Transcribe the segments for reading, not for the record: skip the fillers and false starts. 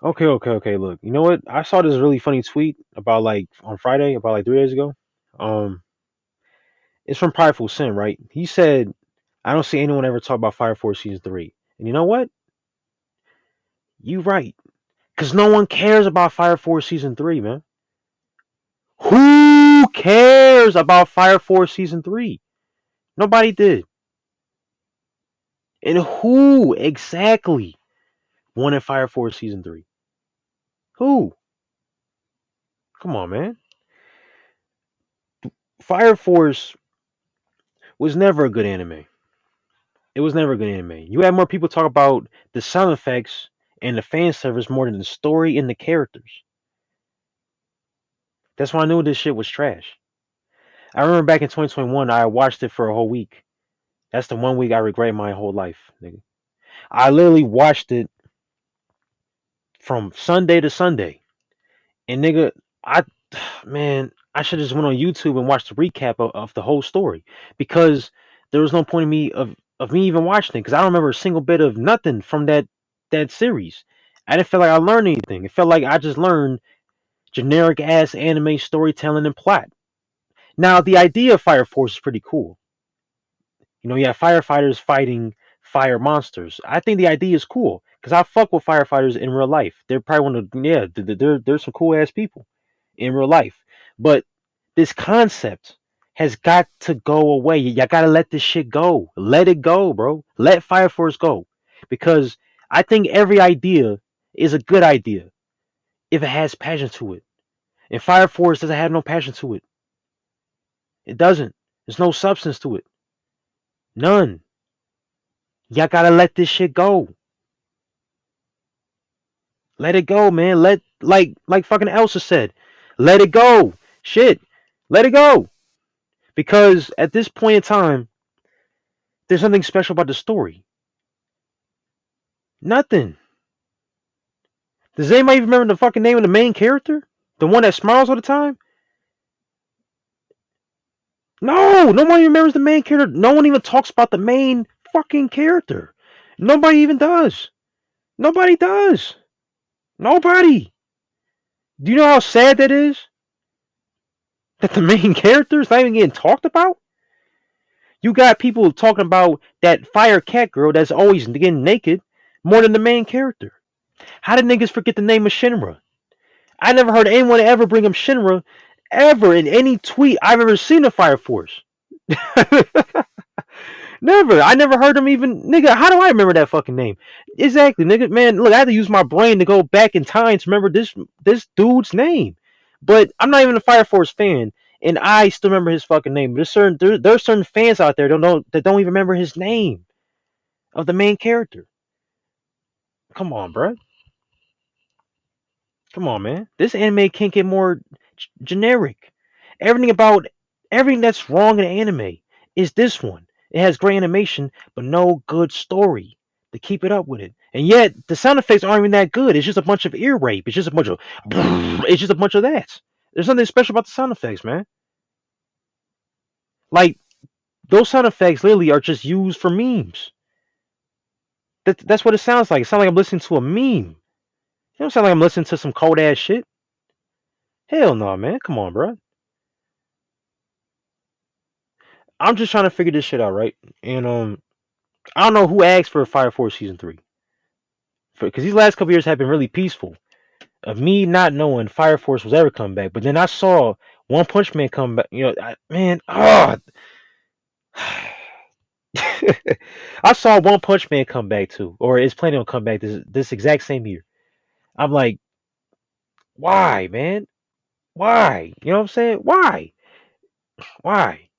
Okay. Look, you know what? I saw this really funny tweet about like on Friday, about like 3 days ago. Um, it's from Prideful Sin, right? He said, "I don't see anyone ever talk about Fire Force season three." And you know what? You right, because no one cares about Fire Force season three, man. Who cares about Fire Force season three? Nobody did. And who exactly wanted Fire Force season three? Who? Come on, man. Fire Force was never a good anime. It was never a good anime. You had more people talk about the sound effects and the fan service more than the story and the characters. That's why I knew this shit was trash. I remember back in 2021, I watched it for a whole week. That's the one week I regret my whole life, nigga. I literally watched it from Sunday to Sunday. And nigga, I man, I should have just went on YouTube and watched the recap of the whole story because there was no point in of me even watching it because I don't remember a single bit of nothing from that series. I didn't feel like I learned anything. It felt like I just learned generic ass anime storytelling and plot. Now the idea of Fire Force is pretty cool. You know, you have firefighters fighting fire monsters. I think the idea is cool because I fuck with firefighters in real life. They're probably one of they're some cool ass people in real life. But this concept has got to go away. Y'all gotta let this shit go. Let it go, bro. Let Fire Force go. Because I think every idea is a good idea if it has passion to it. And Fire Force doesn't have no passion to it. It doesn't. There's no substance to it. None. Y'all gotta let this shit go. Let it go, man. Let like fucking Elsa said. Let it go. Shit. Let it go. Because at this point in time, there's something special about the story. Nothing. Does anybody even remember the fucking name of the main character? The one that smiles all the time? No, nobody remembers the main character. No one even talks about the main fucking character. Nobody even does. Nobody does. Nobody. Do you know how sad that is? That the main character is not even getting talked about? You got people talking about that fire cat girl that's always getting naked more than the main character. How did niggas forget the name of Shinra? I never heard anyone ever bring up Shinra ever in any tweet I've ever seen of Fire Force. Never. I never heard him even. Nigga, how do I remember that fucking name? Exactly, nigga. Man, look, I had to use my brain to go back in time to remember this dude's name. But I'm not even a Fire Force fan, and I still remember his fucking name. There's certain fans out there that don't even remember his name of the main character. Come on, bro. Come on, man. This anime can't get more generic. Everything about everything that's wrong in anime is this one. It has great animation, but no good story to keep it up with it. And yet the sound effects aren't even that good. It's just a bunch of ear rape. It's just a bunch of it's just a bunch of that. There's nothing special about the sound effects, man. Like those sound effects literally are just used for memes. That's what it sounds like. It sounds like I'm listening to a meme. It don't sound like I'm listening to some cold ass shit. Hell no, man. Come on, bro. I'm just trying to figure this shit out, right? And I don't know who asked for Fire Force season three, because these last couple years have been really peaceful. Of me not knowing Fire Force was ever coming back, but then I saw One Punch Man come back. You know, man, I saw One Punch Man come back too, or is planning on come back this exact same year. I'm like, why, man? Why? You know what I'm saying? Why? Why?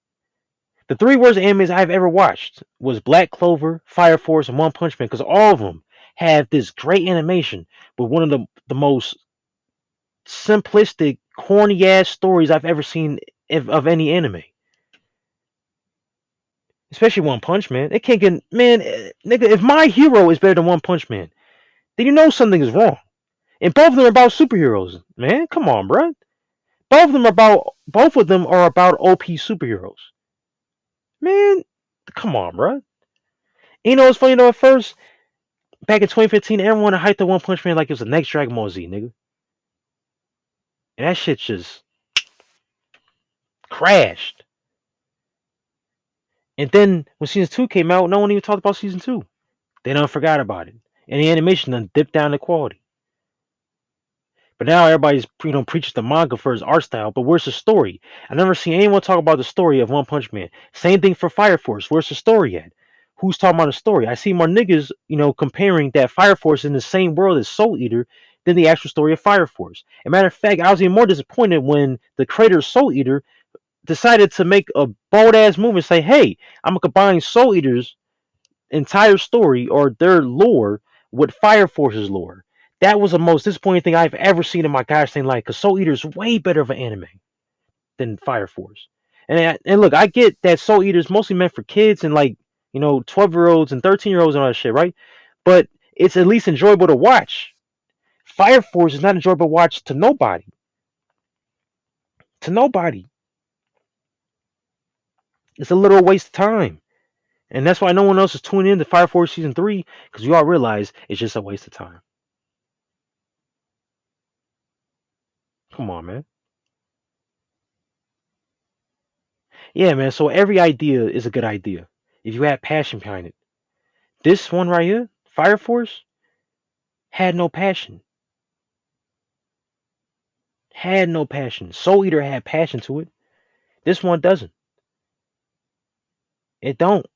The three worst animes I've ever watched was Black Clover, Fire Force, and One Punch Man, because all of them have this great animation, but one of the most simplistic, corny ass stories I've ever seen of any anime. Especially One Punch Man. It can't get man, nigga. If my hero is better than One Punch Man, then you know something is wrong. And both of them are about superheroes, man. Come on, bro. Both of them are about OP superheroes, man. Come on, bro. You know what's funny though? At first, back in 2015, everyone hyped the One Punch Man like it was the next Dragon Ball Z, nigga. And that shit just crashed. And then when season 2 came out, no one even talked about season 2. They done forgot about it. And the animation done dipped down the quality. But now everybody's preaching the manga for his art style, but where's the story? I never seen anyone talk about the story of One Punch Man. Same thing for Fire Force. Where's the story at? Who's talking about the story? I see more niggas, comparing that Fire Force in the same world as Soul Eater than the actual story of Fire Force. As a matter of fact, I was even more disappointed when the creator of Soul Eater decided to make a bold ass move and say, "Hey, I'm gonna combine Soul Eater's entire story or their lore with Fire Force's lore." That was the most disappointing thing I've ever seen in my gosh dang life. Because Soul Eater is way better of an anime than Fire Force. And look, I get that Soul Eater is mostly meant for kids and 12-year-olds and 13-year-olds and all that shit, right? But it's at least enjoyable to watch. Fire Force is not enjoyable to watch to nobody. To nobody. It's a little waste of time. And that's why no one else is tuning in to Fire Force Season 3, because you all realize it's just a waste of time. Come on, man. Yeah, man. So every idea is a good idea if you have passion behind it. This one right here, Fire Force, had no passion. Had no passion. Soul Eater had passion to it. This one doesn't. It don't.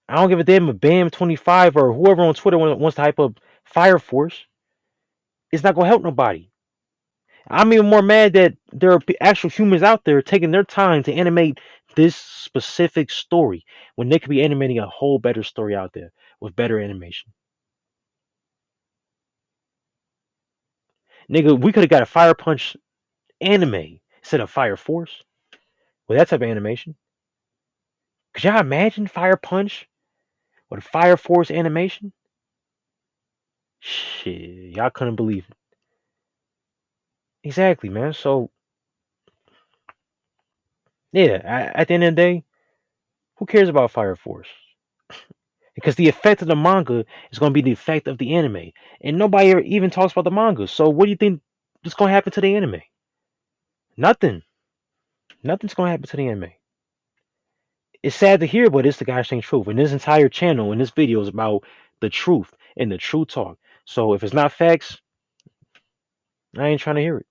I don't give a damn if Bam25 or whoever on Twitter wants to hype up Fire Force. It's not gonna help nobody. I'm even more mad that there are actual humans out there taking their time to animate this specific story when they could be animating a whole better story out there with better animation. Nigga, we could have got a Fire Punch anime instead of Fire Force with that type of animation. Could y'all imagine Fire Punch with a Fire Force animation? Shit, y'all couldn't believe it. Exactly, man. So, yeah, at the end of the day, who cares about Fire Force? Because the effect of the manga is going to be the effect of the anime. And nobody even talks about the manga. So, what do you think is going to happen to the anime? Nothing. Nothing's going to happen to the anime. It's sad to hear, but it's the gosh dang truth. And this entire channel and this video is about the truth and the true talk. So, if it's not facts, I ain't trying to hear it.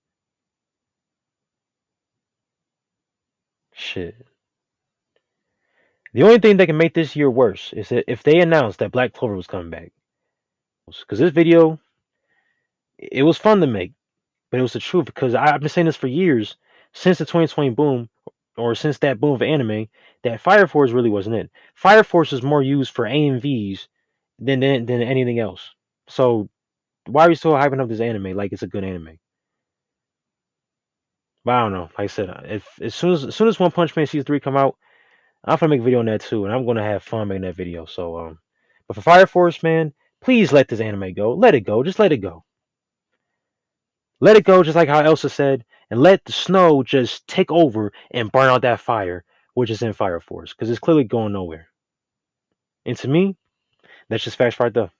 Shit. The only thing that can make this year worse is that if they announced that Black Clover was coming back. Because this video, it was fun to make, but it was the truth. Because I've been saying this for years, since the 2020 boom, or since that boom of anime, that Fire Force really wasn't it. Fire Force is more used for AMVs than anything else. So why are we still hyping up this anime like it's a good anime? But I don't know. Like I said, if as soon as One Punch Man Season 3 come out, I'm gonna make a video on that too, and I'm gonna have fun making that video. So but for Fire Force, man, please let this anime go. Let it go. Just let it go. Let it go, just like how Elsa said, and let the snow just take over and burn out that fire, which is in Fire Force, because it's clearly going nowhere. And to me, that's just facts right there.